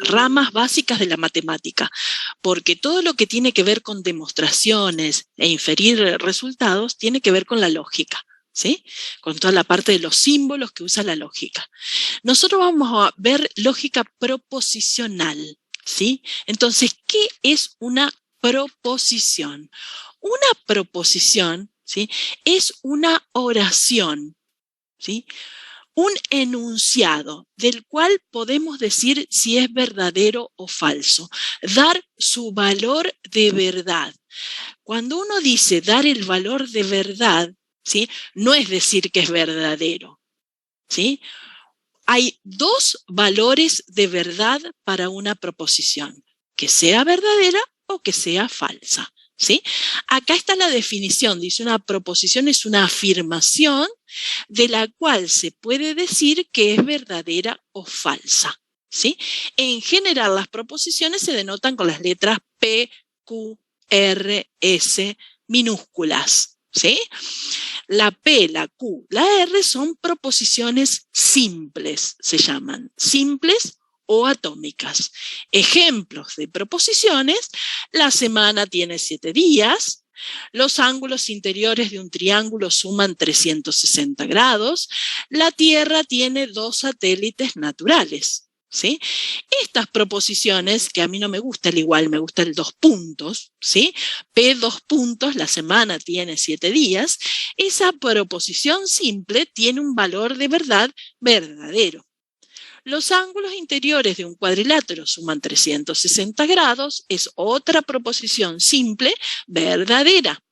ramas básicas de la matemática, porque todo lo que tiene que ver con demostraciones e inferir resultados tiene que ver con la lógica, ¿sí? Con toda la parte de los símbolos que usa la lógica. Nosotros vamos a ver lógica proposicional, ¿sí? Entonces, ¿qué es una proposición? Una proposición, ¿sí?, es una oración, ¿sí?, un enunciado del cual podemos decir si es verdadero o falso, dar su valor de verdad. Cuando uno dice dar el valor de verdad, ¿sí?, no es decir que es verdadero, ¿sí? Hay dos valores de verdad para una proposición, que sea verdadera o que sea falsa, ¿sí? Acá está la definición, dice una proposición es una afirmación de la cual se puede decir que es verdadera o falsa, ¿sí? En general, las proposiciones se denotan con las letras P, Q, R, S minúsculas, ¿sí? La P, la Q, la R son proposiciones simples, se llaman, simples o atómicas. Ejemplos de proposiciones: la semana tiene 7 días, los ángulos interiores de un triángulo suman 360 grados, la Tierra tiene 2 satélites naturales, ¿sí? Estas proposiciones, que a mí no me gusta el igual, me gusta el 2 puntos, ¿sí? P 2 puntos, la semana tiene 7 días, esa proposición simple tiene un valor de verdad verdadero. Los ángulos interiores de un cuadrilátero suman 360 grados, es otra proposición simple verdadera.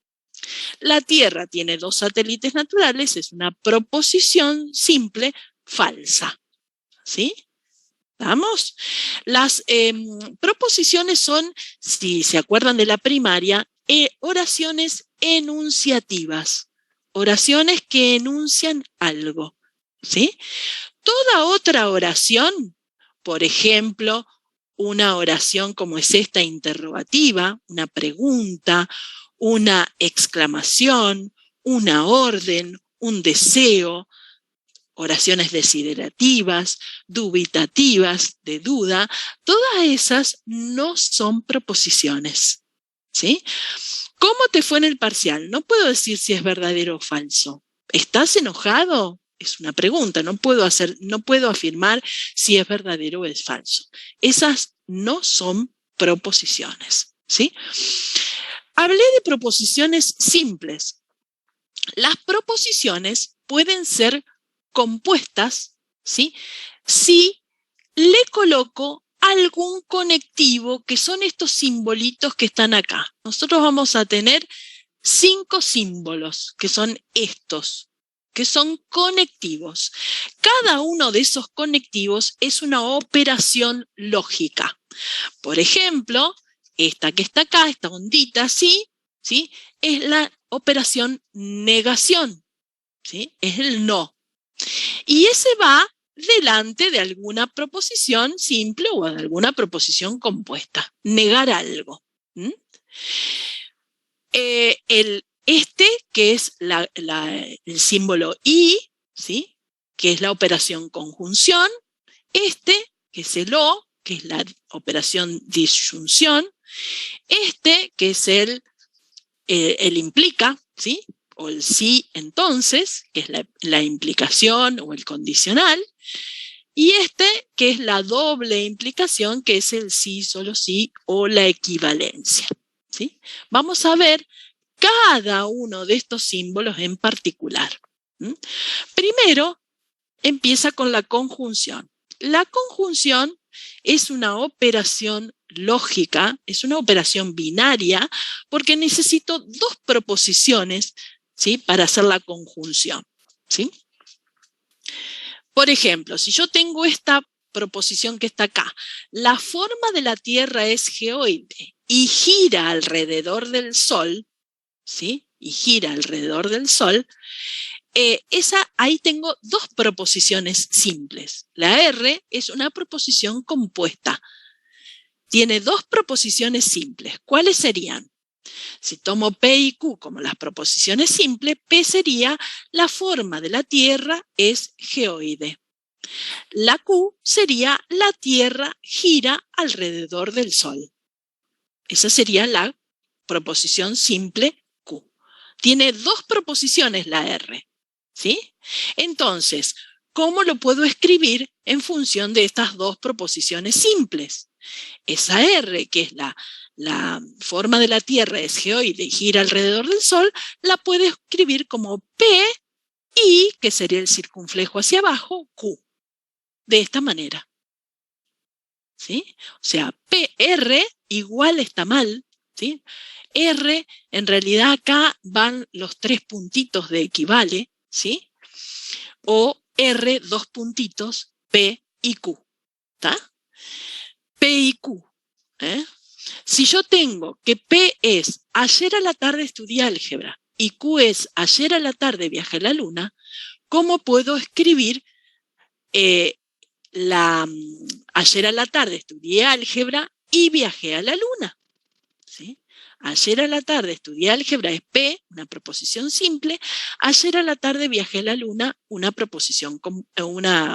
La Tierra tiene 2 satélites naturales, es una proposición simple falsa, ¿sí? ¿Vamos? Las proposiciones son, si se acuerdan de la primaria, oraciones enunciativas, oraciones que enuncian algo, ¿sí? Toda otra oración, por ejemplo, una oración como es esta interrogativa, una pregunta, una exclamación, una orden, un deseo, oraciones desiderativas, dubitativas, de duda, todas esas no son proposiciones, ¿sí? ¿Cómo te fue en el parcial? No puedo decir si es verdadero o falso. ¿Estás enojado? Es una pregunta, no puedo afirmar si es verdadero o es falso. Esas no son proposiciones, ¿sí? Hablé de proposiciones simples. Las proposiciones pueden ser compuestas, ¿sí?, si le coloco algún conectivo, que son estos simbolitos que están acá. Nosotros vamos a tener 5 símbolos, que son estos, que son conectivos. Cada uno de esos conectivos es una operación lógica. Por ejemplo, esta que está acá, esta ondita así, ¿sí?, es la operación negación, ¿sí?, es el no. Y ese va delante de alguna proposición simple o de alguna proposición compuesta. Negar algo. Que es el símbolo I, ¿sí?, que es la operación conjunción. Que es el O, que es la operación disyunción. Que es el implica, ¿sí?, o el sí entonces, que es la implicación o el condicional. Y que es la doble implicación, que es el sí, solo sí, o la equivalencia, ¿sí? Vamos a ver cada uno de estos símbolos en particular. Primero, empieza con la conjunción. La conjunción es una operación lógica, es una operación binaria, porque necesito 2 proposiciones, ¿sí?, para hacer la conjunción, ¿sí? Por ejemplo, si yo tengo esta proposición que está acá, la forma de la Tierra es geoide y gira alrededor del Sol, ¿sí?, y gira alrededor del Sol, ahí tengo 2 proposiciones simples. La R es una proposición compuesta. Tiene 2 proposiciones simples. ¿Cuáles serían? Si tomo P y Q como las proposiciones simples, P sería la forma de la Tierra es geoide. La Q sería la Tierra gira alrededor del Sol. Esa sería la proposición simple Q. Tiene dos proposiciones la R, ¿sí? Entonces, ¿cómo lo puedo escribir en función de estas dos proposiciones simples? Esa R, que es la forma de la Tierra es geoide y gira alrededor del Sol, la puedo escribir como P y, que sería el circunflejo hacia abajo, Q. De esta manera. ¿Sí? O sea, PR igual está mal, ¿sí? R, en realidad acá van los 3 puntitos de equivale, ¿sí? O R, 2 puntitos, P y Q, ¿está? P y Q, ¿eh? Si yo tengo que P es ayer a la tarde estudié álgebra y Q es ayer a la tarde viajé a la luna, ¿cómo puedo escribir ayer a la tarde estudié álgebra y viajé a la luna? ¿Sí? Ayer a la tarde estudié álgebra es P, una proposición simple. Ayer a la tarde viajé a la luna, una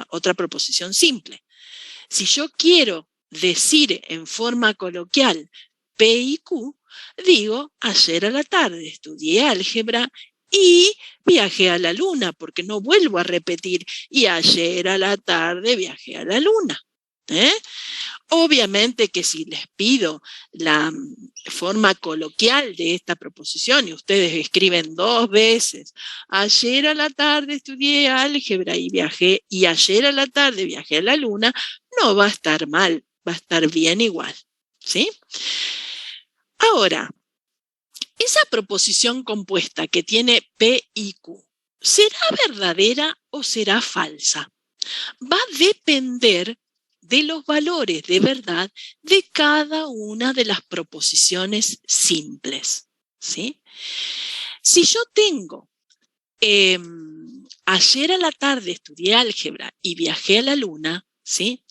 otra proposición simple. Si yo quiero decir en forma coloquial P y Q, digo ayer a la tarde estudié álgebra y viajé a la luna, porque no vuelvo a repetir y ayer a la tarde viajé a la luna. Obviamente que si les pido la forma coloquial de esta proposición y ustedes escriben 2 veces, ayer a la tarde estudié álgebra y ayer a la tarde viajé a la luna, no va a estar mal, va a estar bien igual, ¿sí? Ahora, esa proposición compuesta que tiene P y Q, ¿será verdadera o será falsa? Va a depender de los valores de verdad de cada una de las proposiciones simples, ¿sí? Si yo tengo, ayer a la tarde estudié álgebra y viajé a la luna, ¿sí?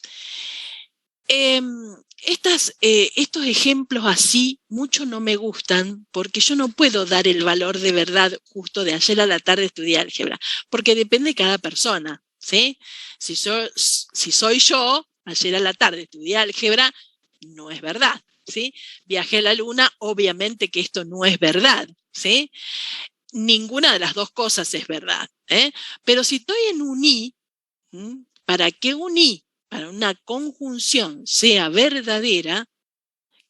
Estos ejemplos así mucho no me gustan porque yo no puedo dar el valor de verdad justo de ayer a la tarde estudié álgebra, porque depende de cada persona, ¿sí? Si soy yo, ayer a la tarde estudié álgebra, no es verdad, ¿sí? Viajé a la luna, obviamente que esto no es verdad, ¿sí? Ninguna de las dos cosas es verdad, ¿eh? Pero si estoy en un I, ¿para qué un I? Para una conjunción sea verdadera,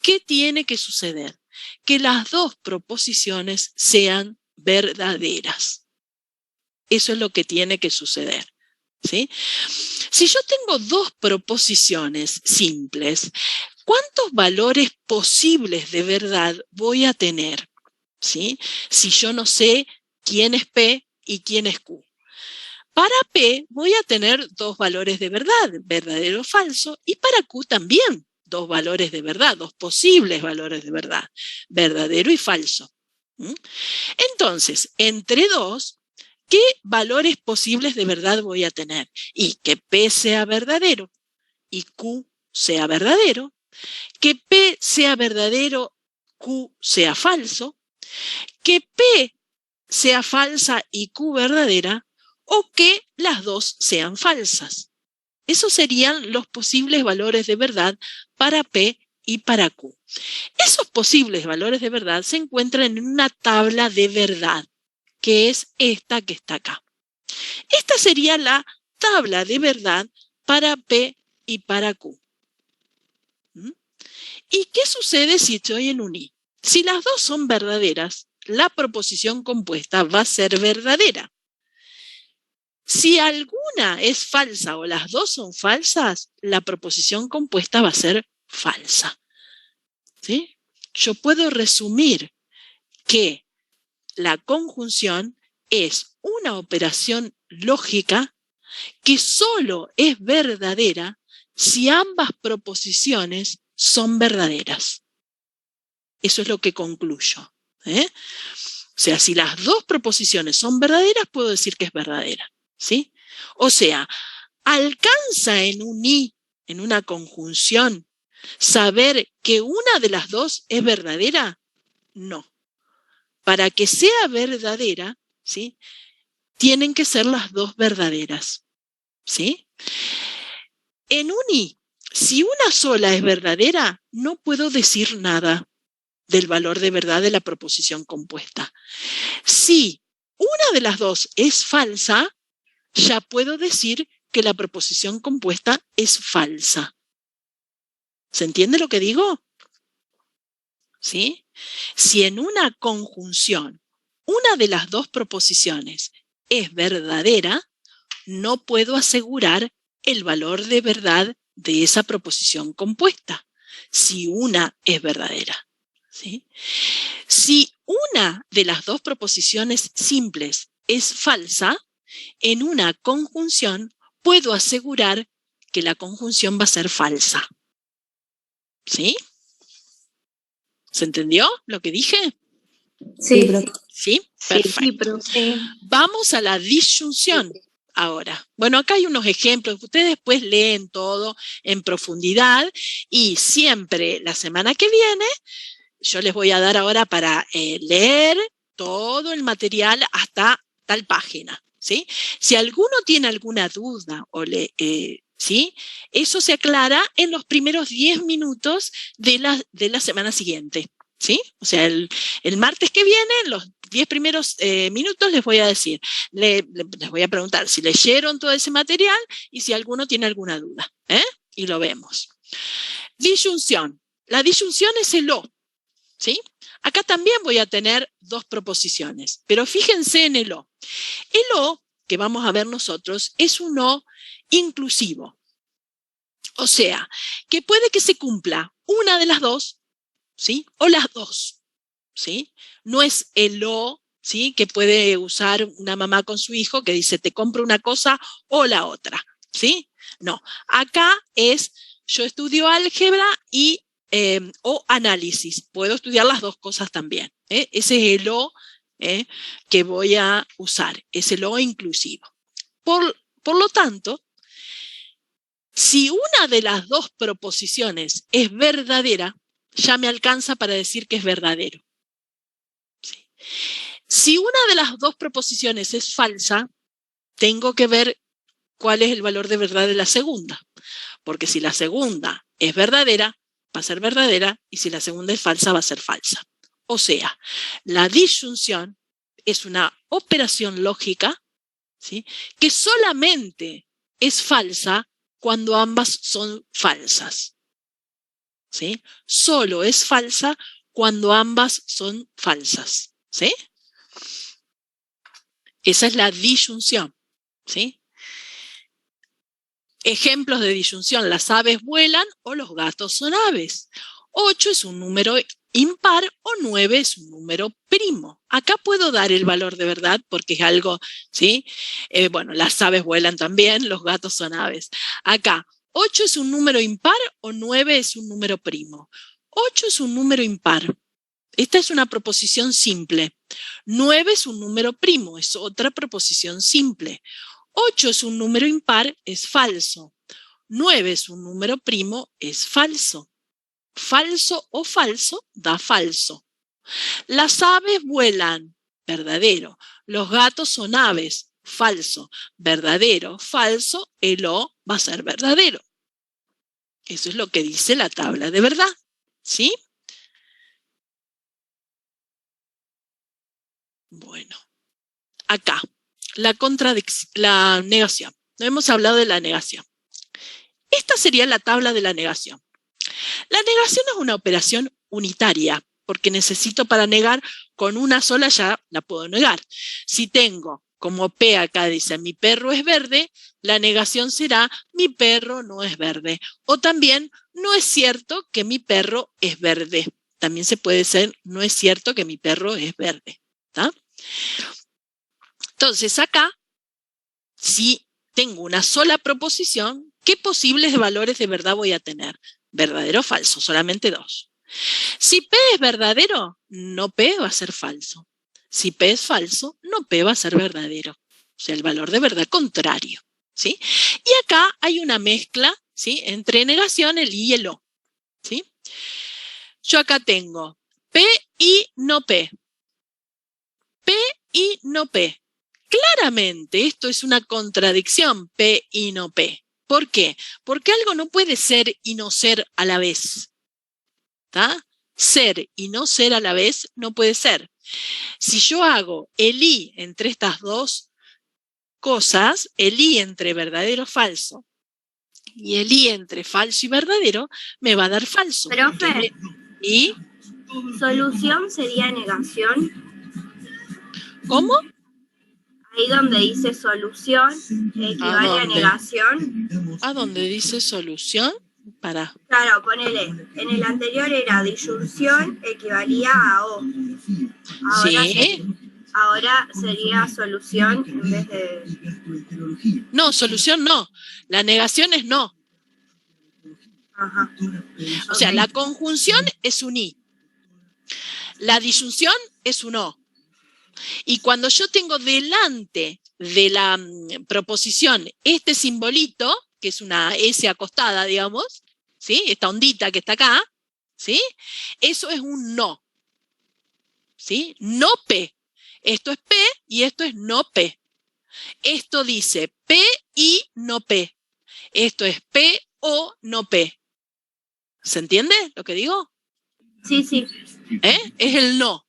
¿qué tiene que suceder? Que las dos proposiciones sean verdaderas. Eso es lo que tiene que suceder, ¿sí? Si yo tengo dos proposiciones simples, ¿cuántos valores posibles de verdad voy a tener? ¿Sí? Si yo no sé quién es P y quién es Q. Para P voy a tener 2 valores de verdad, verdadero o falso, y para Q también 2 valores de verdad, 2 posibles valores de verdad, verdadero y falso. Entonces, entre 2, ¿qué valores posibles de verdad voy a tener? Y que P sea verdadero y Q sea verdadero, que P sea verdadero, Q sea falso, que P sea falsa y Q verdadera, o que las dos sean falsas. Esos serían los posibles valores de verdad para P y para Q. Esos posibles valores de verdad se encuentran en una tabla de verdad, que es esta que está acá. Esta sería la tabla de verdad para P y para Q. ¿Y qué sucede si estoy en un I? Si las dos son verdaderas, la proposición compuesta va a ser verdadera. Si alguna es falsa o las dos son falsas, la proposición compuesta va a ser falsa. ¿Sí? Yo puedo resumir que la conjunción es una operación lógica que solo es verdadera si ambas proposiciones son verdaderas. Eso es lo que concluyo. O sea, si las dos proposiciones son verdaderas, puedo decir que es verdadera. ¿Sí? O sea, ¿alcanza en un I, en una conjunción, saber que una de las dos es verdadera? No. Para que sea verdadera, ¿sí? Tienen que ser las dos verdaderas. ¿sí? En un y, si una sola es verdadera, no puedo decir nada del valor de verdad de la proposición compuesta. Si una de las dos es falsa, ya puedo decir que la proposición compuesta es falsa. ¿Se entiende lo que digo? ¿Sí? Si en una conjunción una de las dos proposiciones es verdadera, no puedo asegurar el valor de verdad de esa proposición compuesta, si una es verdadera. ¿Sí? Si una de las dos proposiciones simples es falsa, en una conjunción puedo asegurar que la conjunción va a ser falsa. ¿Sí? ¿Se entendió lo que dije? Sí, ¿Sí? Perfecto. Vamos a la disyunción ahora. Bueno, acá hay unos ejemplos. Ustedes después leen todo en profundidad y siempre la semana que viene yo les voy a dar ahora para leer todo el material hasta tal página, ¿sí? Si alguno tiene alguna duda ¿sí? Eso se aclara en los primeros 10 minutos de la semana siguiente, ¿sí? O sea, el martes que viene, los 10 primeros minutos les voy a decir, les voy a preguntar si leyeron todo ese material y si alguno tiene alguna duda, y lo vemos. Disyunción. La disyunción es el o, ¿sí? Acá también voy a tener dos proposiciones, pero fíjense en el o. El o que vamos a ver nosotros es un o inclusivo. O sea, que puede que se cumpla una de las dos, ¿sí? O las dos, ¿sí? No es el o, ¿sí? Que puede usar una mamá con su hijo que dice te compro una cosa o la otra, ¿sí? No, acá es yo estudio álgebra y o análisis. Puedo estudiar las dos cosas también. Ese es el o que voy a usar, es el o inclusivo. Por lo tanto, si una de las dos proposiciones es verdadera, ya me alcanza para decir que es verdadero. ¿Sí? Si una de las dos proposiciones es falsa, tengo que ver cuál es el valor de verdad de la segunda. Porque si la segunda es verdadera, va a ser verdadera, y si la segunda es falsa, va a ser falsa. O sea, la disyunción es una operación lógica, ¿sí? Que solamente es falsa cuando ambas son falsas, ¿sí? Solo es falsa cuando ambas son falsas, ¿sí? Esa es la disyunción, ¿sí? Ejemplos de disyunción: las aves vuelan o los gatos son aves. 8 es un número impar o 9 es un número primo. Acá puedo dar el valor de verdad porque es algo, ¿sí? Bueno, las aves vuelan también, los gatos son aves. Acá, 8 es un número impar o 9 es un número primo. 8 es un número impar. Esta es una proposición simple. 9 es un número primo, es otra proposición simple. 8 es un número impar, es falso. 9 es un número primo, es falso. Falso o falso da falso. Las aves vuelan, verdadero. Los gatos son aves, falso. Verdadero, falso, el o va a ser verdadero. Eso es lo que dice la tabla de verdad, ¿sí? Bueno, acá, la negación. No hemos hablado de la negación. Esta sería la tabla de la negación. La negación es una operación unitaria, porque necesito para negar con una sola ya la puedo negar. Si tengo como P acá dice mi perro es verde, la negación será mi perro no es verde. O también no es cierto que mi perro es verde. También se puede decir no es cierto que mi perro es verde. ¿Tá? Entonces acá, si tengo una sola proposición, ¿qué posibles valores de verdad voy a tener? ¿Verdadero o falso? Solamente dos. Si P es verdadero, no P va a ser falso. Si P es falso, no P va a ser verdadero. O sea, el valor de verdad contrario, ¿sí? Y acá hay una mezcla, ¿sí? Entre negación, el y el o, ¿sí? Yo acá tengo P y no P. P y no P. Claramente esto es una contradicción, P y no P. ¿Por qué? Porque algo no puede ser y no ser a la vez. ¿Tá? Ser y no ser a la vez no puede ser. Si yo hago el I entre estas dos cosas, el I entre verdadero o falso, y el I entre falso y verdadero, me va a dar falso. Profe, ¿y? ¿Solución sería negación? ¿Cómo? Ahí donde dice solución, equivale a negación. ¿A dónde dice solución? Para. Claro, ponele, en el anterior era disyunción, equivalía a O. Ahora sería solución en vez de... No, solución no. La negación es no. Ajá. O sea, la conjunción es un I. La disyunción es un O. Y cuando yo tengo delante de la proposición este simbolito, que es una S acostada, digamos, ¿sí? Esta ondita que está acá, ¿sí? Eso es un no. ¿Sí? No P. Esto es P y esto es no P. Esto dice P y no P. Esto es P o no P. ¿Se entiende lo que digo? Sí, sí. Es el no.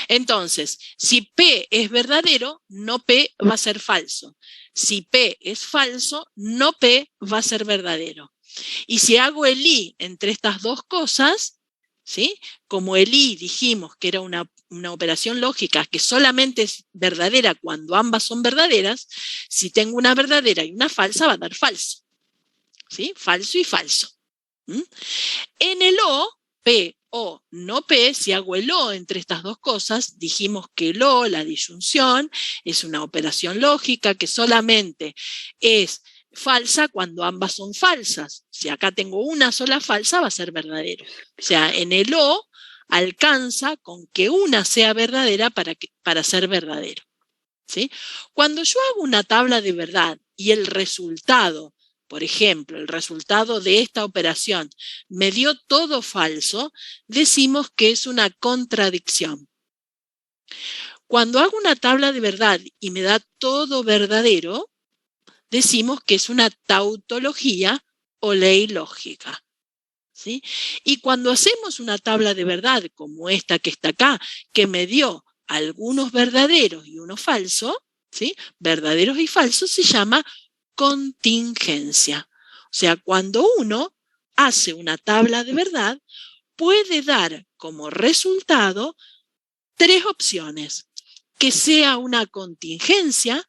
Entonces, si P es verdadero, no P va a ser falso. Si P es falso, no P va a ser verdadero. Y si hago el I entre estas dos cosas, ¿sí? Como el I dijimos que era una operación lógica que solamente es verdadera cuando ambas son verdaderas, si tengo una verdadera y una falsa va a dar falso. ¿Sí? Falso y falso. En el O, P o no P, si hago el O entre estas dos cosas, dijimos que el O, la disyunción, es una operación lógica que solamente es falsa cuando ambas son falsas. Si acá tengo una sola falsa, va a ser verdadero. O sea, en el O alcanza con que una sea verdadera para ser verdadero. ¿Sí? Cuando yo hago una tabla de verdad y el resultado, por ejemplo, el resultado de esta operación me dio todo falso, decimos que es una contradicción. Cuando hago una tabla de verdad y me da todo verdadero, decimos que es una tautología o ley lógica. ¿Sí? Y cuando hacemos una tabla de verdad como esta que está acá, que me dio algunos verdaderos y uno falso, ¿sí? Verdaderos y falsos, se llama contingencia. O sea, cuando uno hace una tabla de verdad, puede dar como resultado tres opciones. Que sea una contingencia,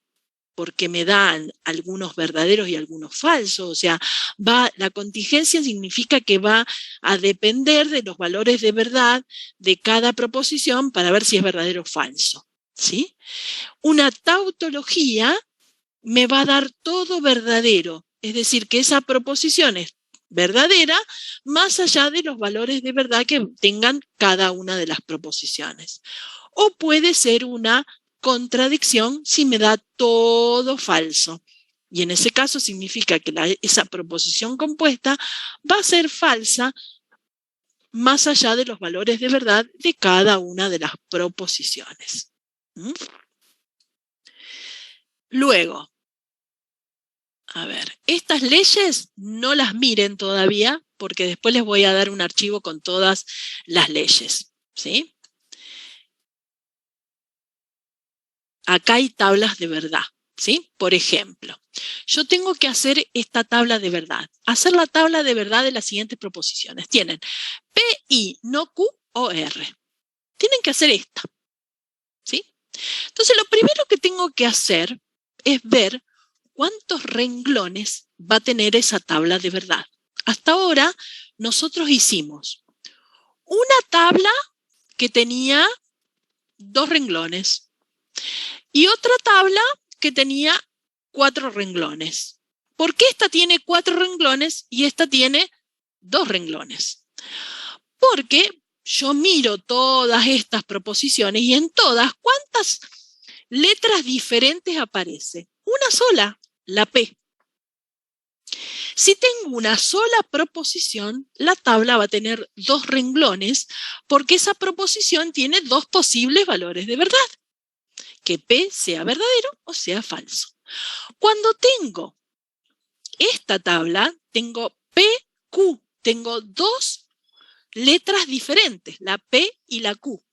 porque me dan algunos verdaderos y algunos falsos. O sea, la contingencia significa que va a depender de los valores de verdad de cada proposición para ver si es verdadero o falso. ¿Sí? Una tautología me va a dar todo verdadero, es decir, que esa proposición es verdadera más allá de los valores de verdad que tengan cada una de las proposiciones. O puede ser una contradicción si me da todo falso. Y en ese caso significa que esa proposición compuesta va a ser falsa más allá de los valores de verdad de cada una de las proposiciones. Luego, a ver, estas leyes no las miren todavía porque después les voy a dar un archivo con todas las leyes, ¿sí? Acá hay tablas de verdad, ¿sí? Por ejemplo, yo tengo que hacer esta tabla de verdad. Hacer la tabla de verdad de las siguientes proposiciones. Tienen P, I, no Q o R. Tienen que hacer esta, ¿sí? Entonces, lo primero que tengo que hacer es ver cuántos renglones va a tener esa tabla de verdad. Hasta ahora, nosotros hicimos una tabla que tenía 2 renglones y otra tabla que tenía 4 renglones. ¿Por qué esta tiene 4 renglones y esta tiene 2 renglones? Porque yo miro todas estas proposiciones y en todas, ¿cuántas letras diferentes aparece? Una sola, la P. Si tengo una sola proposición, la tabla va a tener 2 renglones porque esa proposición tiene 2 posibles valores de verdad. que P sea verdadero o sea falso. Cuando tengo esta tabla, tengo PQ, tengo dos letras diferentes, la P y la Q.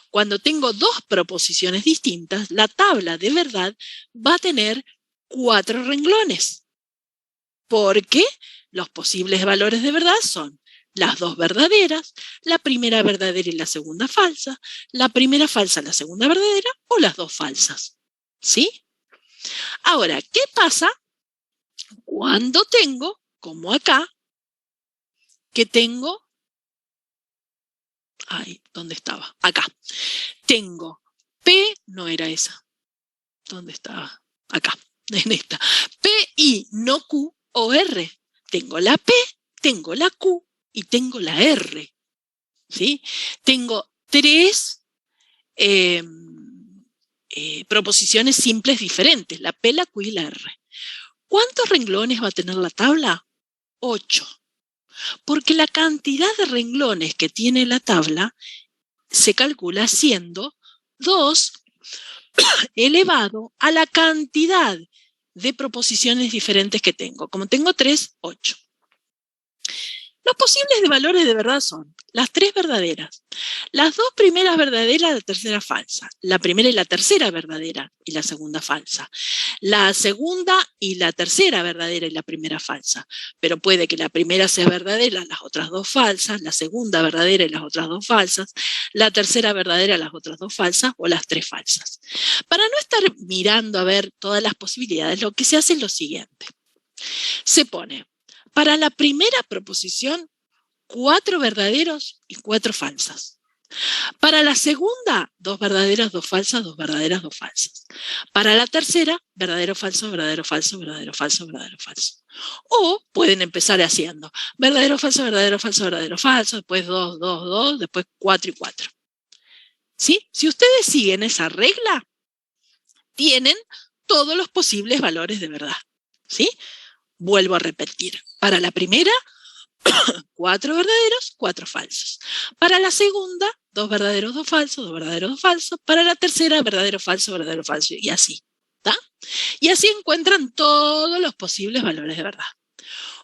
Cuando tengo dos proposiciones distintas, la tabla de verdad va a tener 4 renglones, porque los posibles valores de verdad son las dos verdaderas, la primera verdadera y la segunda falsa, la primera falsa, la segunda verdadera o las dos falsas. ¿Sí? Ahora, ¿qué pasa cuando tengo, como acá, que tengo, ¿dónde estaba? Acá. Tengo P, no era esa. ¿Dónde estaba? Acá, en esta. P, I, no Q o R. Tengo la P, tengo la Q y tengo la R. ¿Sí? Tengo 3 proposiciones simples diferentes, la P, la Q y la R. ¿Cuántos renglones va a tener la tabla? 8. Porque la cantidad de renglones que tiene la tabla se calcula siendo 2 elevado a la cantidad de proposiciones diferentes que tengo. Como tengo 3, 8. Los posibles de valores de verdad son las 3 verdaderas, las 2 primeras verdaderas, la tercera falsa, la primera y la tercera verdadera y la segunda falsa, la segunda y la tercera verdadera y la primera falsa, pero puede que la primera sea verdadera, las otras 2 falsas, la segunda verdadera y las otras 2 falsas, la tercera verdadera, las otras 2 falsas o las 3 falsas. Para no estar mirando a ver todas las posibilidades, lo que se hace es lo siguiente. Se pone para la primera proposición 4 verdaderos y 4 falsas. Para la segunda, 2 verdaderas, 2 falsas, 2 verdaderas, 2 falsas. Para la tercera, verdadero, falso, verdadero, falso, verdadero, falso, verdadero, falso. O pueden empezar haciendo verdadero, falso, verdadero, falso, verdadero, falso, después 2, 2, 2, después 4 y 4. ¿Sí? Si ustedes siguen esa regla, tienen todos los posibles valores de verdad. ¿Sí? Vuelvo a repetir. Para la primera, 4 verdaderos, 4 falsos. Para la segunda, 2 verdaderos, 2 falsos, 2 verdaderos, 2 falsos. Para la tercera, verdadero, falso, y así. ¿Tá? Y así encuentran todos los posibles valores de verdad.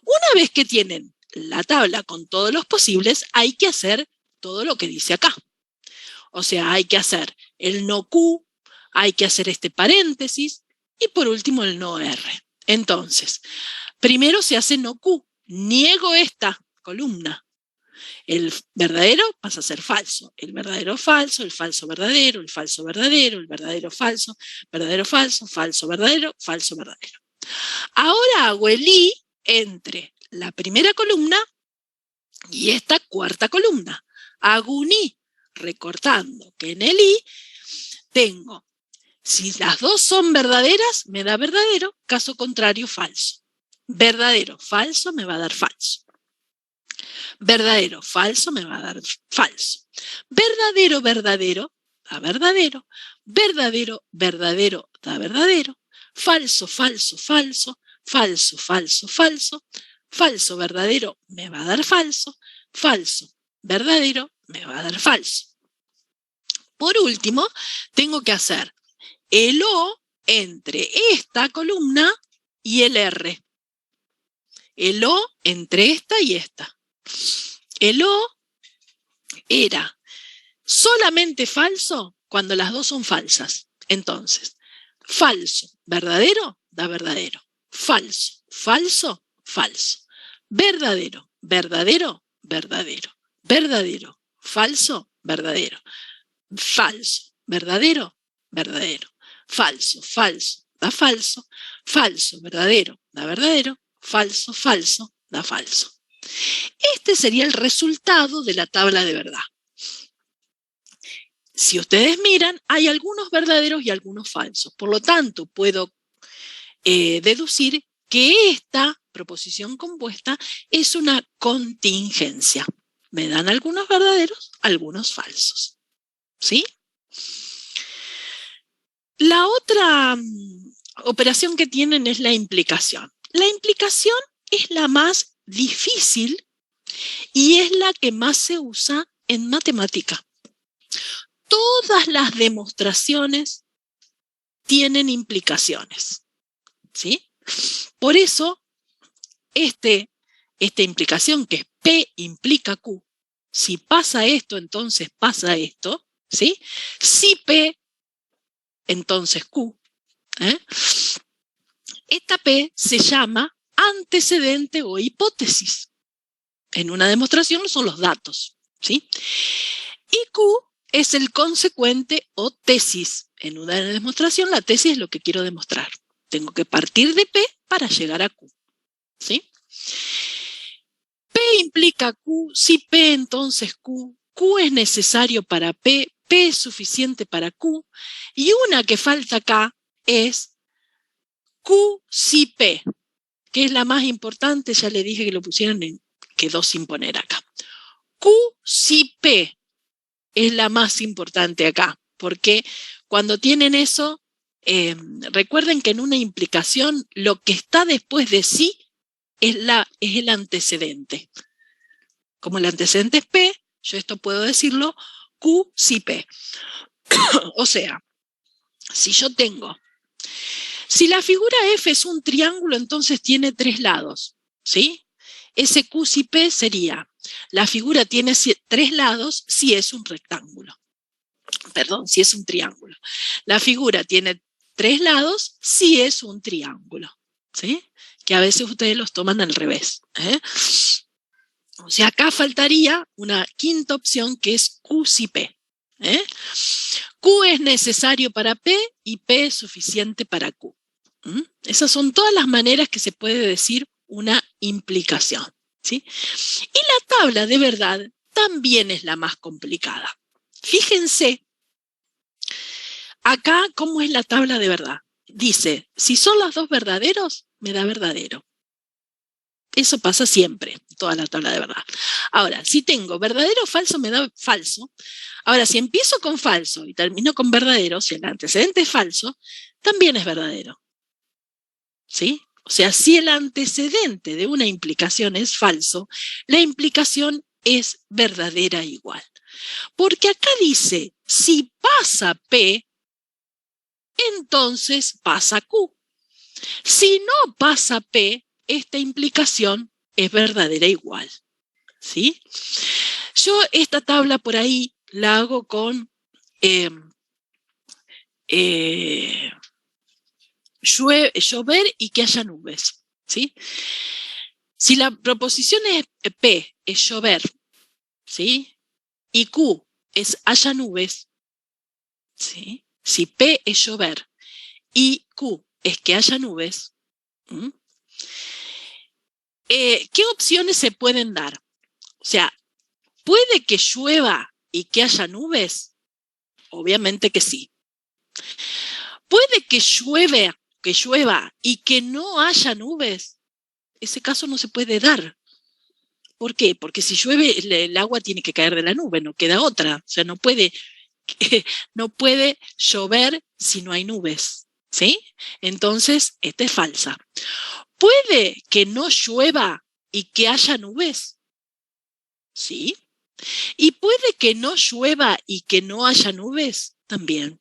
Una vez que tienen la tabla con todos los posibles, hay que hacer todo lo que dice acá. O sea, hay que hacer el no Q, hay que hacer este paréntesis y por último el no R. Entonces, primero se hace no Q. Niego esta columna. El verdadero pasa a ser falso. El verdadero falso, el falso verdadero, el falso verdadero, el verdadero falso, falso verdadero, falso verdadero. Ahora hago el I entre la primera columna y esta cuarta columna. Hago un I recortando que en el I tengo, si las dos son verdaderas, me da verdadero, caso contrario, falso. Verdadero, falso, me va a dar falso. Verdadero, falso, me va a dar falso. Verdadero, verdadero, da verdadero. Verdadero, verdadero, da verdadero. Falso, falso, falso. Falso, falso, falso. Falso, verdadero, me va a dar falso. Falso, verdadero, me va a dar falso. Por último, tengo que hacer el O entre esta columna y el R. El O entre esta y esta. El O era solamente falso cuando las dos son falsas. Entonces, falso, verdadero, da verdadero. Falso, falso, falso. Verdadero, verdadero, verdadero. Verdadero, falso, verdadero. Falso, verdadero, verdadero. Falso, falso, da falso. Falso, verdadero, da verdadero. Falso, falso, da falso. Este sería el resultado de la tabla de verdad. Si ustedes miran, hay algunos verdaderos y algunos falsos. Por lo tanto, puedo deducir que esta proposición compuesta es una contingencia. Me dan algunos verdaderos, algunos falsos. ¿Sí? La otra operación que tienen es la implicación. La implicación es la más difícil y es la que más se usa en matemática. Todas las demostraciones tienen implicaciones, ¿sí? Por eso, esta implicación que es P implica Q, si pasa esto, entonces pasa esto, ¿sí? Si P, entonces Q. Esta P se llama antecedente o hipótesis. En una demostración son los datos, ¿sí? Y Q es el consecuente o tesis. En una demostración la tesis es lo que quiero demostrar. Tengo que partir de P para llegar a Q, ¿sí? P implica Q, si P entonces Q, Q es necesario para P, P es suficiente para Q, y una que falta acá es Q si P, que es la más importante, ya le dije que lo pusieran quedó sin poner acá. Q si P es la más importante acá, porque cuando tienen eso, recuerden que en una implicación lo que está después de sí es el antecedente. Como el antecedente es P, yo esto puedo decirlo Q si P. O sea, si la figura F es un triángulo, entonces tiene 3 lados, ¿sí? Ese Q si P sería, la figura tiene 3 lados si es un rectángulo. Perdón, si es un triángulo. La figura tiene 3 lados si es un triángulo, ¿sí? Que a veces ustedes los toman al revés, O sea, acá faltaría una quinta opción que es Q si P. Q es necesario para P y P es suficiente para Q. Esas son todas las maneras que se puede decir una implicación, ¿sí? Y la tabla de verdad también es la más complicada. Fíjense acá cómo es la tabla de verdad. Dice, si son los dos verdaderos, me da verdadero. Eso pasa siempre, toda la tabla de verdad. Ahora, si tengo verdadero o falso, me da falso. Ahora, si empiezo con falso y termino con verdadero, si el antecedente es falso, también es verdadero. ¿Sí? O sea, si el antecedente de una implicación es falso, la implicación es verdadera igual. Porque acá dice, si pasa P, entonces pasa Q. Si no pasa P, esta implicación es verdadera igual, ¿sí? Yo esta tabla por ahí la hago con llover y que haya nubes, ¿sí? Si la proposición es P es llover, ¿sí? Y Q es haya nubes, ¿sí? Si P es llover y Q es que haya nubes, ¿qué opciones se pueden dar? O sea, ¿puede que llueva y que haya nubes? Obviamente que sí. ¿Puede que llueva y que no haya nubes? Ese caso no se puede dar. ¿Por qué? Porque si llueve el agua tiene que caer de la nube, no queda otra. O sea, no puede llover si no hay nubes, ¿sí? Entonces, esta es falsa. ¿Puede que no llueva y que haya nubes? Sí. ¿Y puede que no llueva y que no haya nubes? También.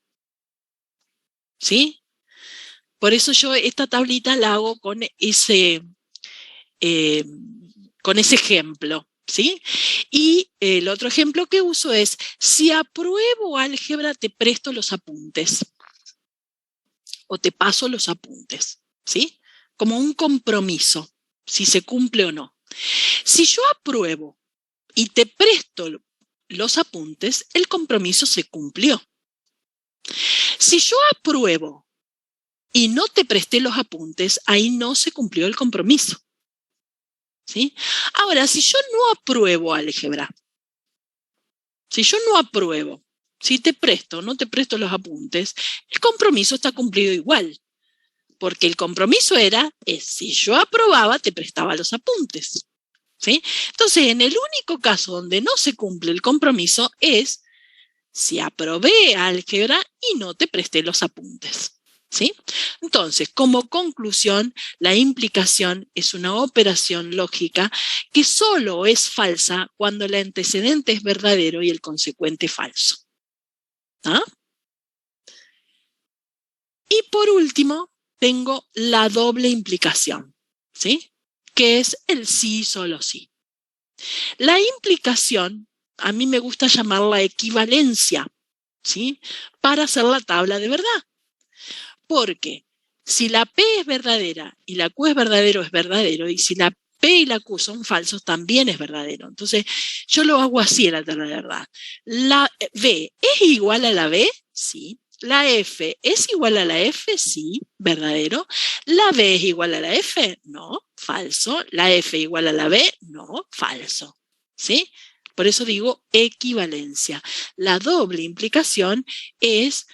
¿Sí? Por eso yo esta tablita la hago con ese ejemplo, ¿sí? Y el otro ejemplo que uso es, si apruebo álgebra, te presto los apuntes o te paso los apuntes, ¿sí? Como un compromiso, si se cumple o no. Si yo apruebo y te presto los apuntes, el compromiso se cumplió. Si yo apruebo y no te presté los apuntes, ahí no se cumplió el compromiso, ¿sí? Ahora, si yo no apruebo álgebra, si te presto o no te presto los apuntes, el compromiso está cumplido igual, porque el compromiso si yo aprobaba, te prestaba los apuntes, ¿sí? Entonces, en el único caso donde no se cumple el compromiso es si aprobé álgebra y no te presté los apuntes, ¿sí? Entonces, como conclusión, la implicación es una operación lógica que solo es falsa cuando el antecedente es verdadero y el consecuente falso. ¿Ah? Y por último, tengo la doble implicación, ¿sí? Que es el sí, solo sí. La implicación, a mí me gusta llamarla equivalencia, ¿sí? Para hacer la tabla de verdad. Porque si la P es verdadera y la Q es verdadero, y si la P y la Q son falsos, también es verdadero. Entonces, yo lo hago así en la tabla de verdad. La B es igual a la B, sí. La F es igual a la F, sí, verdadero. La B es igual a la F, no, falso. La F igual a la B, no, falso. ¿Sí? Por eso digo equivalencia. La doble implicación es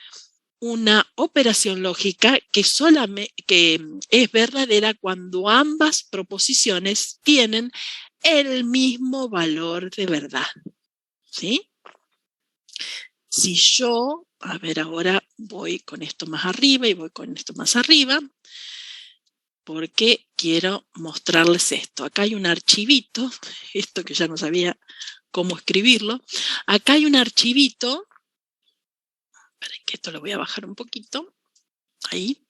una operación lógica que es verdadera cuando ambas proposiciones tienen el mismo valor de verdad. ¿Sí? Si yo, a ver, ahora voy con esto más arriba y voy con esto más arriba, porque quiero mostrarles esto. Acá hay un archivito, esto que ya no sabía cómo escribirlo. Acá hay un archivito, esperen que esto lo voy a bajar un poquito, ahí.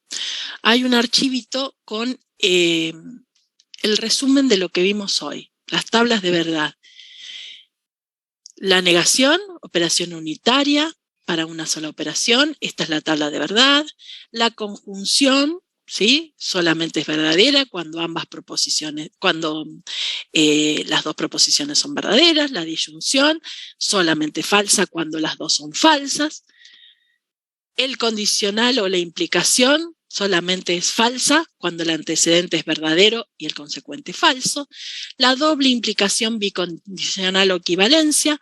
Hay un archivito con el resumen de lo que vimos hoy, las tablas de verdad. La negación, operación unitaria para una sola operación, esta es la tabla de verdad. La conjunción, ¿sí? Solamente es verdadera cuando ambas proposiciones, cuando las dos proposiciones son verdaderas. La disyunción, solamente falsa cuando las dos son falsas. El condicional o la implicación solamente es falsa cuando el antecedente es verdadero y el consecuente falso. La doble implicación bicondicional o equivalencia,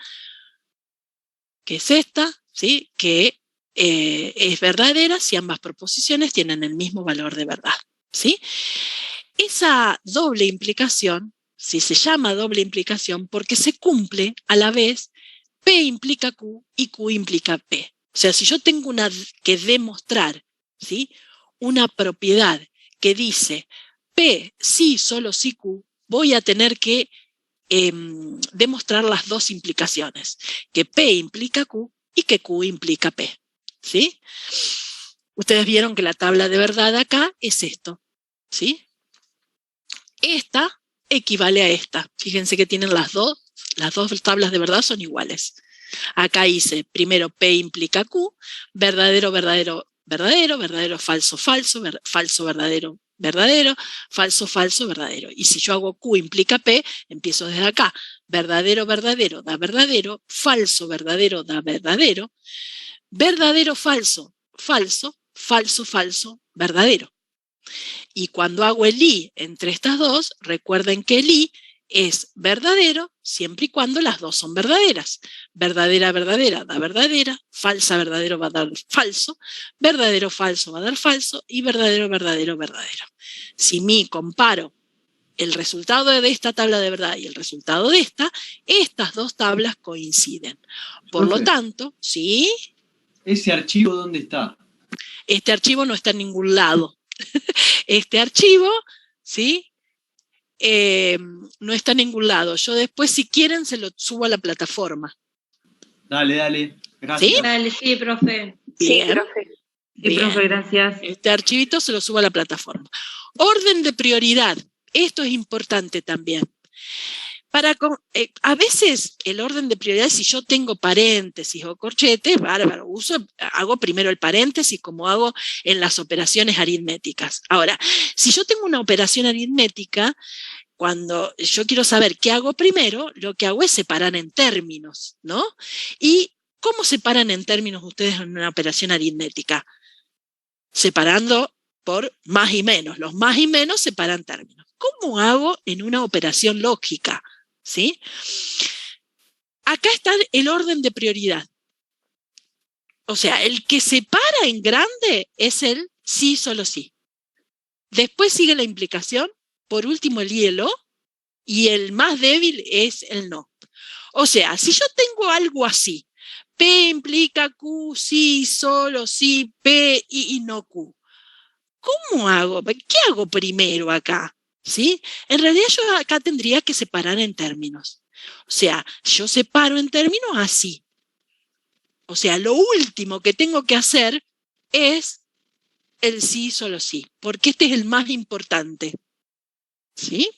que es esta, ¿sí? Que es verdadera si ambas proposiciones tienen el mismo valor de verdad, ¿sí? Esa doble implicación, sí se llama doble implicación porque se cumple a la vez P implica Q y Q implica P. O sea, si yo tengo que demostrar, ¿sí? Una propiedad que dice P sí, solo sí Q, voy a tener que demostrar las dos implicaciones, que P implica Q y que Q implica P. ¿Sí? Ustedes vieron que la tabla de verdad acá es esto. ¿Sí? Esta equivale a esta. Fíjense que tienen las dos tablas de verdad son iguales. Acá hice primero P implica Q, verdadero, verdadero, verdadero, verdadero, falso, falso, falso, verdadero, verdadero, falso, falso, verdadero. Y si yo hago Q implica P, empiezo desde acá. Verdadero, verdadero, da verdadero, falso, verdadero, da verdadero, verdadero, falso, falso, falso, falso, verdadero. Y cuando hago el I entre estas dos, recuerden que el I es verdadero siempre y cuando las dos son verdaderas. Verdadera, verdadera, da verdadera. Falsa, verdadero, va a dar falso. Verdadero, falso, va a dar falso. Y verdadero, verdadero, verdadero. Si mi comparo el resultado de esta tabla de verdad y el resultado de estas dos tablas coinciden. Por lo tanto, ¿sí? ¿Ese archivo dónde está? Este archivo no está en ningún lado. Este archivo, ¿sí? No está en ningún lado. Yo después, si quieren, se lo subo a la plataforma. Dale, dale. Gracias. ¿Sí? Dale, sí, profe. Bien. Sí, profe. Sí, Bien. profe, gracias. Este archivito se lo subo a la plataforma. Orden de prioridad. Esto es importante también. A veces el orden de prioridad, si yo tengo paréntesis o corchetes, bárbaro, hago primero el paréntesis como hago en las operaciones aritméticas. Ahora, si yo tengo una operación aritmética, cuando yo quiero saber qué hago primero, lo que hago es separar en términos, ¿no? ¿Y cómo separan en términos ustedes en una operación aritmética? Separando por más y menos. Los más y menos separan términos. ¿Cómo hago en una operación lógica? ¿Sí? Acá está el orden de prioridad. O sea, el que separa en grande es el sí, solo sí. Después sigue la implicación, por último el y el o, y el más débil es el no. O sea, si yo tengo algo así, P implica Q, sí, solo sí, P y no Q. ¿Cómo hago? ¿Qué hago primero acá? ¿Sí? En realidad yo acá tendría que separar en términos. O sea, yo separo en términos así. O sea, lo último que tengo que hacer es el sí, solo sí, porque este es el más importante, ¿sí?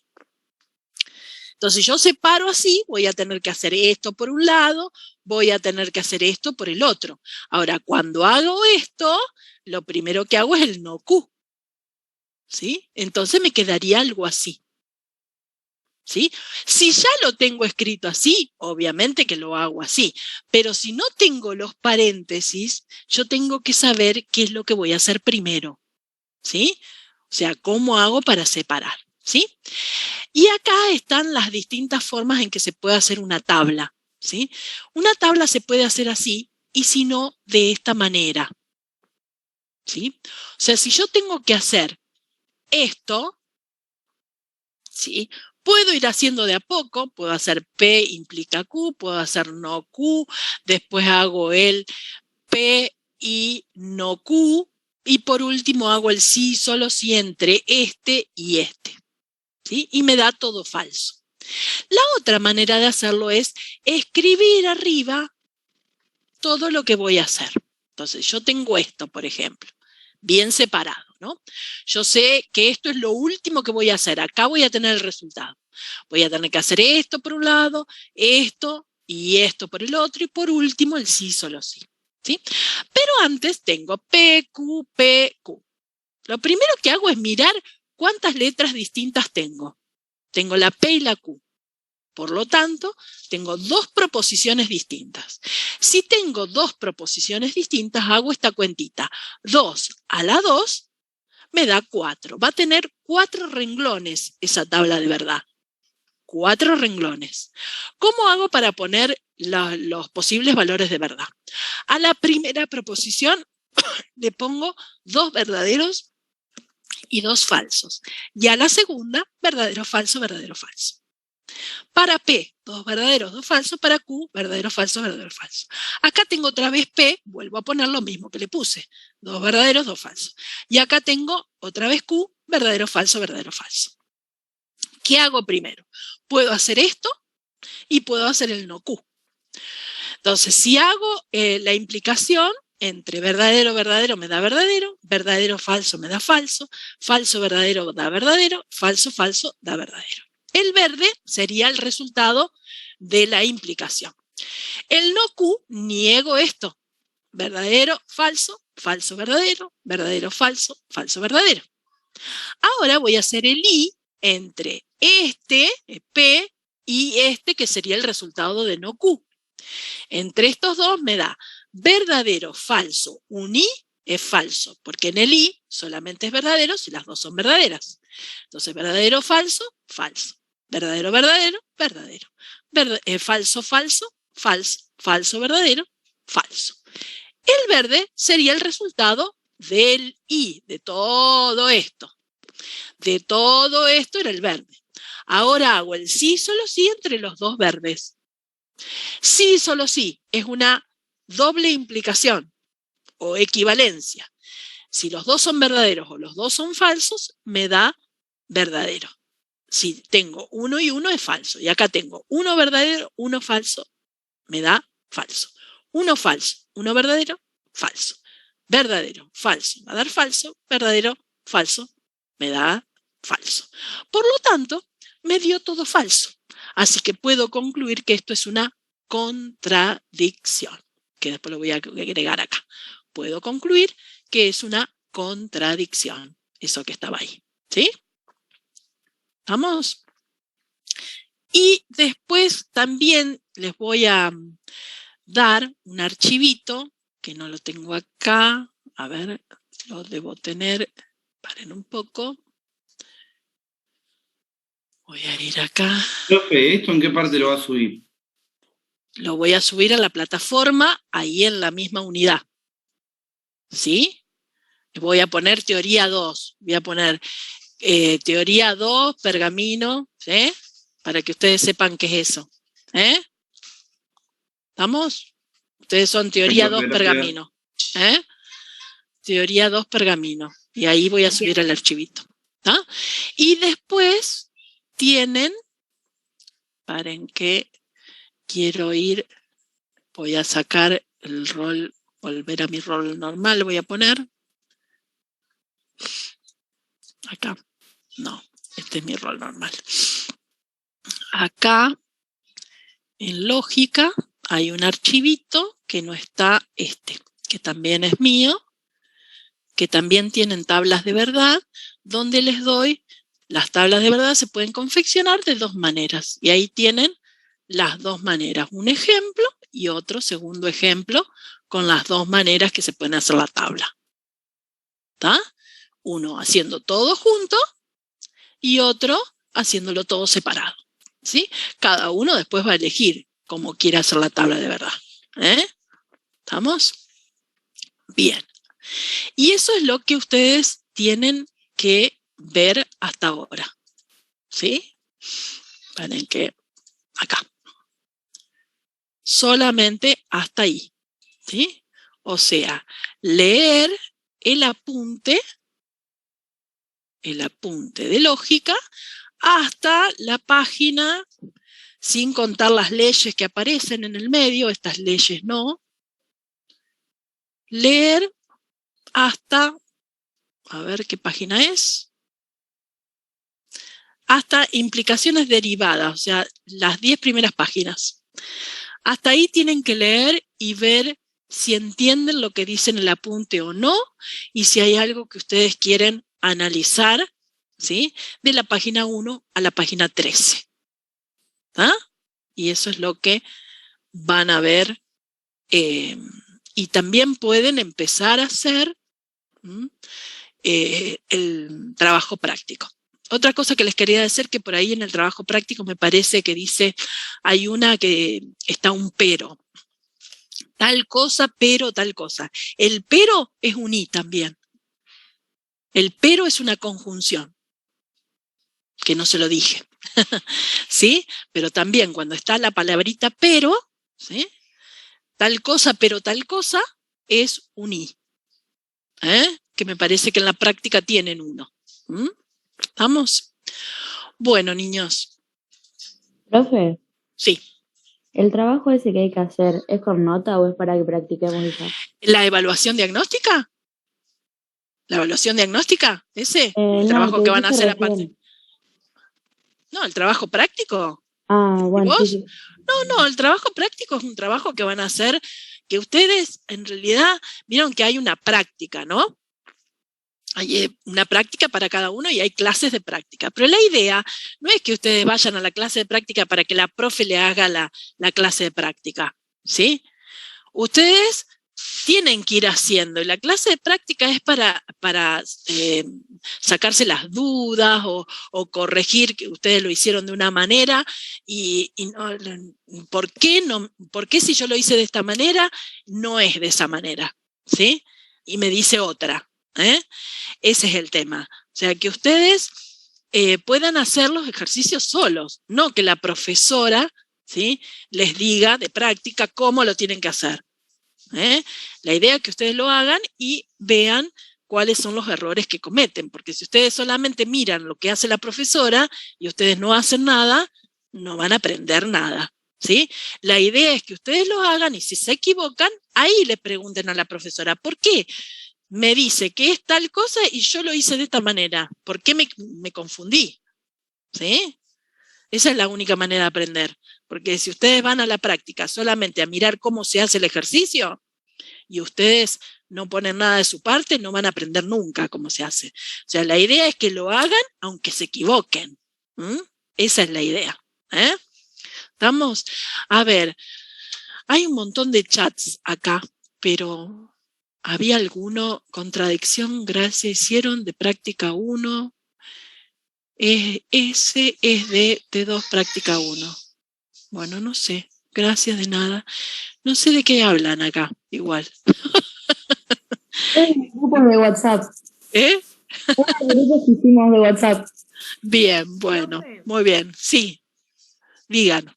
Entonces yo separo así, voy a tener que hacer esto por un lado, voy a tener que hacer esto por el otro. Ahora, cuando hago esto, lo primero que hago es el no Q, ¿sí? Entonces me quedaría algo así, ¿sí? Si ya lo tengo escrito así, obviamente que lo hago así, pero si no tengo los paréntesis, yo tengo que saber qué es lo que voy a hacer primero, ¿sí? O sea, ¿cómo hago para separar? ¿Sí? Y acá están las distintas formas en que se puede hacer una tabla, ¿sí? Una tabla se puede hacer así y si no, de esta manera, ¿sí? O sea, si yo tengo que hacer esto, ¿sí? Puedo ir haciendo de a poco, puedo hacer P implica Q, puedo hacer no Q, después hago el P y no Q, y por último hago el sí, solo sí entre este y este, ¿sí? Y me da todo falso. La otra manera de hacerlo es escribir arriba todo lo que voy a hacer. Entonces, yo tengo esto, por ejemplo, bien separado, ¿no? Yo sé que esto es lo último que voy a hacer. Acá voy a tener el resultado. Voy a tener que hacer esto por un lado, esto y esto por el otro, y por último el sí, solo sí, ¿sí? Pero antes tengo P, Q, P, Q. Lo primero que hago es mirar cuántas letras distintas tengo. Tengo la P y la Q. Por lo tanto, tengo dos proposiciones distintas. Si tengo dos proposiciones distintas, hago esta cuentita. 2 a la 2 me da 4. Va a tener 4 renglones esa tabla de verdad. 4 renglones. ¿Cómo hago para poner los posibles valores de verdad? A la primera proposición le pongo 2 verdaderos y 2 falsos. Y a la segunda, verdadero, falso, verdadero, falso. Para P, 2 verdaderos, 2 falsos. Para Q, verdadero, falso, verdadero, falso. Acá tengo otra vez P, vuelvo a poner lo mismo que le puse. 2 verdaderos, 2 falsos. Y acá tengo otra vez Q, verdadero, falso, verdadero, falso. ¿Qué hago primero? Puedo hacer esto y puedo hacer el no Q. Entonces, si hago la implicación entre verdadero, verdadero me da verdadero, verdadero, falso me da falso, falso, verdadero da verdadero, falso, falso da verdadero. El verde sería el resultado de la implicación. El no Q, niego esto. Verdadero, falso, falso, verdadero, verdadero, falso, falso, verdadero. Ahora voy a hacer el I entre este, P, y este que sería el resultado de no Q. Entre estos dos me da verdadero, falso. Un I es falso, porque en el I solamente es verdadero si las dos son verdaderas. Entonces, verdadero, falso, falso. Verdadero, verdadero, verdadero. Falso, falso, falso. Falso, verdadero, falso. El verde sería el resultado del I, de todo esto. De todo esto era el verde. Ahora hago el sí, solo sí entre los dos verdes. Sí, solo sí es una doble implicación o equivalencia. Si los dos son verdaderos o los dos son falsos, me da verdadero. Si tengo uno y uno es falso. Y acá tengo uno verdadero, uno falso, me da falso. Uno falso, uno verdadero, falso. Verdadero, falso, va a dar falso. Verdadero, falso, me da falso. Por lo tanto, me dio todo falso. Así que puedo concluir que esto es una contradicción, que después lo voy a agregar acá. Puedo concluir que es una contradicción, eso que estaba ahí. ¿Sí? ¿Vamos? Y después también les voy a dar un archivito, que no lo tengo acá. A ver, lo debo tener. Paren un poco. Voy a ir acá. Profe, ¿esto en qué parte lo va a subir? Lo voy a subir a la plataforma, ahí en la misma unidad. ¿Sí? Voy a poner teoría 2. Voy a poner teoría 2, pergamino, ¿sí? Para que ustedes sepan qué es eso. ¿Estamos? Ustedes son teoría 2, pergamino. Teoría 2, pergamino. Y ahí voy a subir el archivito. ¿Ah? Y después tienen, paren que quiero ir, voy a sacar el rol, volver a mi rol normal, voy a poner. Acá, no, este es mi rol normal. Acá, en lógica, hay un archivito que no está que también es mío, que también tienen tablas de verdad, donde les doy, las tablas de verdad se pueden confeccionar de dos maneras, y ahí tienen las dos maneras, un ejemplo y otro segundo ejemplo, con las dos maneras que se pueden hacer la tabla. ¿Está? Uno haciendo todo junto y otro haciéndolo todo separado. ¿Sí? Cada uno después va a elegir cómo quiere hacer la tabla de verdad. ¿Estamos? Bien. Y eso es lo que ustedes tienen que ver hasta ahora. ¿Sí? Esperen que acá. Solamente hasta ahí. ¿Sí? O sea, leer el apunte de lógica hasta la página, sin contar las leyes que aparecen en el medio, estas leyes no. Leer hasta, a ver qué página es, hasta implicaciones derivadas, o sea, las 10 primeras páginas. Hasta ahí tienen que leer y ver si entienden lo que dice en el apunte o no, y si hay algo que ustedes quieren analizar, ¿sí? De la página 1 a la página 13. ¿Ah? Y eso es lo que van a ver. Y también pueden empezar a hacer el trabajo práctico. Otra cosa que les quería decir, que por ahí en el trabajo práctico me parece que dice, hay una que está un pero. Tal cosa, pero tal cosa. El pero es un y también. El pero es una conjunción, que no se lo dije. ¿Sí? Pero también cuando está la palabrita pero, ¿sí? Tal cosa, pero tal cosa, es un i. Que me parece que en la práctica tienen uno. ¿Estamos? Bueno, niños. Profe, Sí. ¿el trabajo ese que hay que hacer es con nota o es para que practiquemos eso? ¿La evaluación diagnóstica? ¿La evaluación diagnóstica? ¿Ese? ¿El No, trabajo que van a hacer recién. aparte? No, ¿el trabajo práctico? Ah, bueno, ¿Y vos? sí. No, el trabajo práctico es un trabajo que van a hacer, que ustedes en realidad vieron que hay una práctica, ¿no? Hay una práctica para cada uno y hay clases de práctica. Pero la idea no es que ustedes vayan a la clase de práctica para que la profe le haga la clase de práctica, ¿sí? Ustedes tienen que ir haciendo, y la clase de práctica es para sacarse las dudas o corregir que ustedes lo hicieron de una manera y no, ¿por qué si yo lo hice de esta manera no es de esa manera? ¿Sí? Y me dice otra. Ese es el tema. O sea, que ustedes puedan hacer los ejercicios solos, no que la profesora, ¿sí?, les diga de práctica cómo lo tienen que hacer. La idea es que ustedes lo hagan y vean cuáles son los errores que cometen, porque si ustedes solamente miran lo que hace la profesora y ustedes no hacen nada, no van a aprender nada, ¿sí? La idea es que ustedes lo hagan y si se equivocan, ahí le pregunten a la profesora, ¿por qué me dice que es tal cosa y yo lo hice de esta manera? ¿Por qué me confundí? ¿Sí? Esa es la única manera de aprender, porque si ustedes van a la práctica solamente a mirar cómo se hace el ejercicio y ustedes no ponen nada de su parte, no van a aprender nunca cómo se hace. O sea, la idea es que lo hagan aunque se equivoquen. Esa es la idea. ¿Estamos? A ver, hay un montón de chats acá, pero había alguno, contradicción, gracias, hicieron de práctica 1. Ese es de T2 práctica 1. Bueno, no sé, gracias de nada. No sé de qué hablan acá, igual. Grupos de WhatsApp. Grupos que hicimos de WhatsApp. Bien, bueno, muy bien. Sí, digan.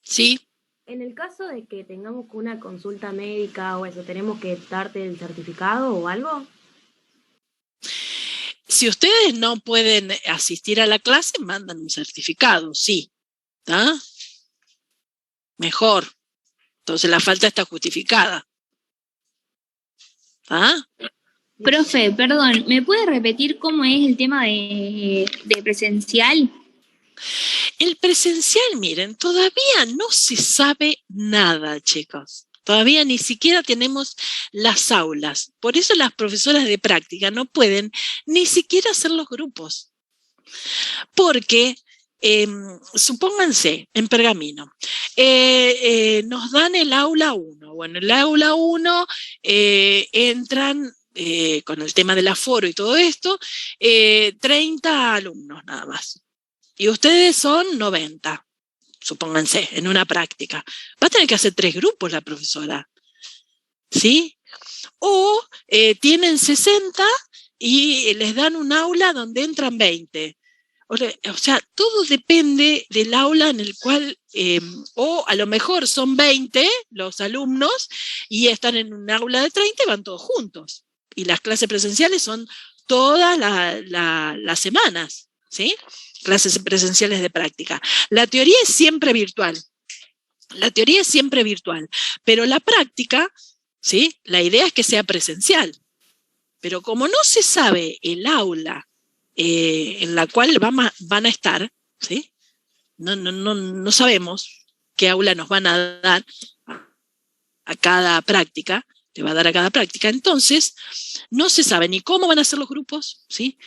Sí. En el caso de que tengamos una consulta médica o eso, ¿tenemos que darte el certificado o algo? Si ustedes no pueden asistir a la clase, mandan un certificado, sí. ¿Está? Mejor. Entonces la falta está justificada. ¿Ah? Profe, perdón, ¿me puede repetir cómo es el tema de presencial? El presencial, miren, todavía no se sabe nada, chicos. Todavía ni siquiera tenemos las aulas. Por eso las profesoras de práctica no pueden ni siquiera hacer los grupos. Porque, supónganse, en Pergamino, nos dan el aula 1. Bueno, el aula 1 entran, con el tema del aforo y todo esto, 30 alumnos nada más. Y ustedes son 90. Supónganse, en una práctica. Va a tener que hacer 3 grupos la profesora, ¿sí? O tienen 60 y les dan un aula donde entran 20. O sea, todo depende del aula en el cual, o a lo mejor son 20 los alumnos y están en un aula de 30 y van todos juntos. Y las clases presenciales son todas las semanas, ¿sí? Clases presenciales de práctica. La teoría es siempre virtual. La teoría es siempre virtual, pero la práctica, ¿sí? La idea es que sea presencial. Pero como no se sabe el aula en la cual van a estar, ¿sí? No sabemos qué aula nos van a dar a cada práctica, te va a dar a cada práctica. Entonces, no se sabe ni cómo van a ser los grupos, ¿sí?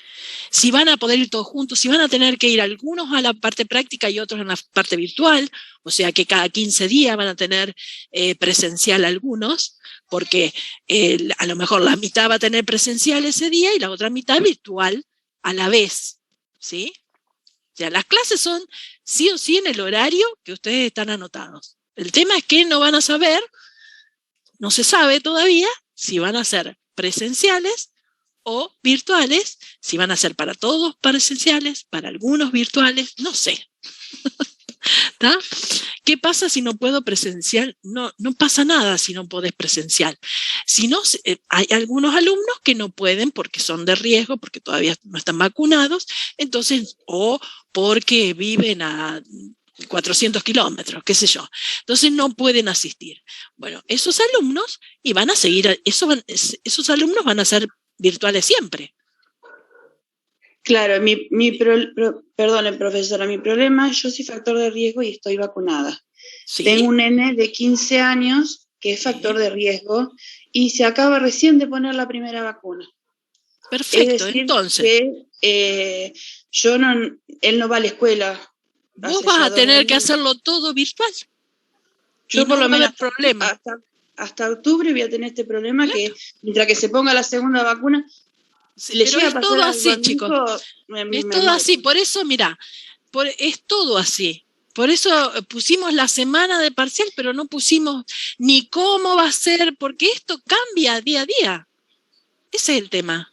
Si van a poder ir todos juntos, si van a tener que ir algunos a la parte práctica y otros en la parte virtual, o sea que cada 15 días van a tener presencial algunos, porque a lo mejor la mitad va a tener presencial ese día y la otra mitad virtual a la vez, ¿sí? O sea, las clases son sí o sí en el horario que ustedes están anotados. El tema es que no van a saber, no se sabe todavía si van a ser presenciales o virtuales, si van a ser para todos presenciales, para algunos virtuales, no sé. ¿Tá? ¿Qué pasa si no puedo presencial? No pasa nada si no podés presencial. Si no, hay algunos alumnos que no pueden porque son de riesgo, porque todavía no están vacunados, entonces, o porque viven a 400 kilómetros, qué sé yo. Entonces no pueden asistir. Bueno, esos alumnos, y van a seguir, esos alumnos van a ser virtuales siempre. Claro, perdone, profesora, mi problema, yo soy factor de riesgo y estoy vacunada. ¿Sí? Tengo un nene de 15 años que es factor de riesgo y se acaba recién de poner la primera vacuna. Perfecto, es decir, entonces. Que él no va a la escuela. Vos vas a tener que hacerlo todo virtual. Yo por lo menos problema. Hasta octubre voy a tener este problema, claro, que mientras que se ponga la segunda vacuna, sí, pero es todo así, chicos. Es todo así, por eso, mira, es todo así. Por eso pusimos la semana de parcial, pero no pusimos ni cómo va a ser, porque esto cambia día a día. Ese es el tema.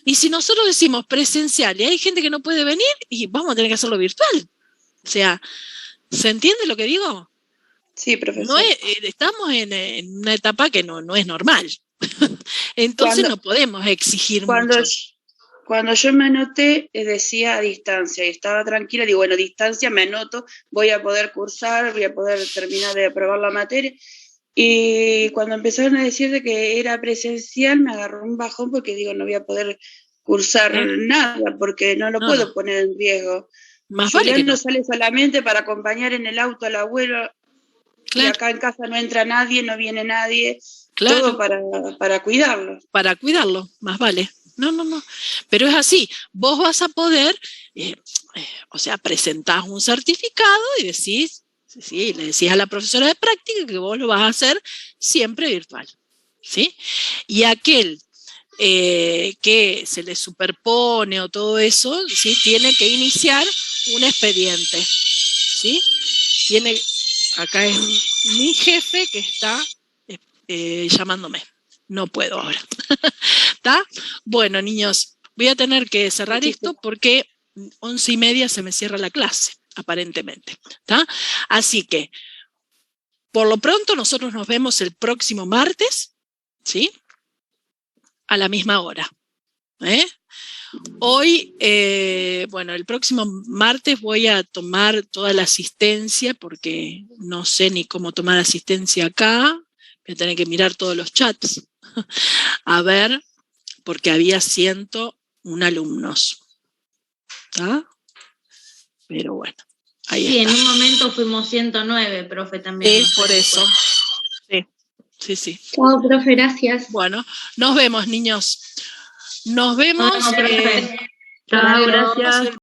Y si nosotros decimos presencial y hay gente que no puede venir, y vamos a tener que hacerlo virtual. O sea, ¿se entiende lo que digo? Sí, profesor. No estamos en una etapa que no es normal. Entonces no podemos exigir mucho. Cuando yo me anoté, decía a distancia, y estaba tranquila, digo, bueno, distancia, me anoto, voy a poder cursar, voy a poder terminar de aprobar la materia. Y cuando empezaron a decir de que era presencial, me agarró un bajón porque digo, no voy a poder cursar nada, porque no lo puedo poner en riesgo. Más Julián vale que no sale solamente para acompañar en el auto al abuelo, claro, y acá en casa no entra nadie, no viene nadie, claro, todo para cuidarlo. Para cuidarlo, más vale. No. Pero es así, vos vas a poder, o sea, presentás un certificado y decís, sí, le decís a la profesora de práctica que vos lo vas a hacer siempre virtual, ¿sí? Y aquel que se le superpone o todo eso, ¿sí? Tiene que iniciar un expediente, ¿sí? Acá es mi jefe que está llamándome. No puedo ahora. ¿Está? Bueno, niños, voy a tener que cerrar esto porque 11:30 se me cierra la clase, aparentemente. ¿Está? Así que, por lo pronto, nosotros nos vemos el próximo martes, ¿sí? A la misma hora. Hoy, bueno, el próximo martes voy a tomar toda la asistencia porque no sé ni cómo tomar asistencia acá. Voy a tener que mirar todos los chats. A ver, porque había 101 alumnos. ¿Ah? Pero bueno, ahí Sí, está. en un momento fuimos 109, profe, también. Sí, por eso. Sí. Chao, profe, gracias. Bueno, nos vemos, niños. Nos vemos. Nos vemos, profe. Chao, nos vemos gracias. el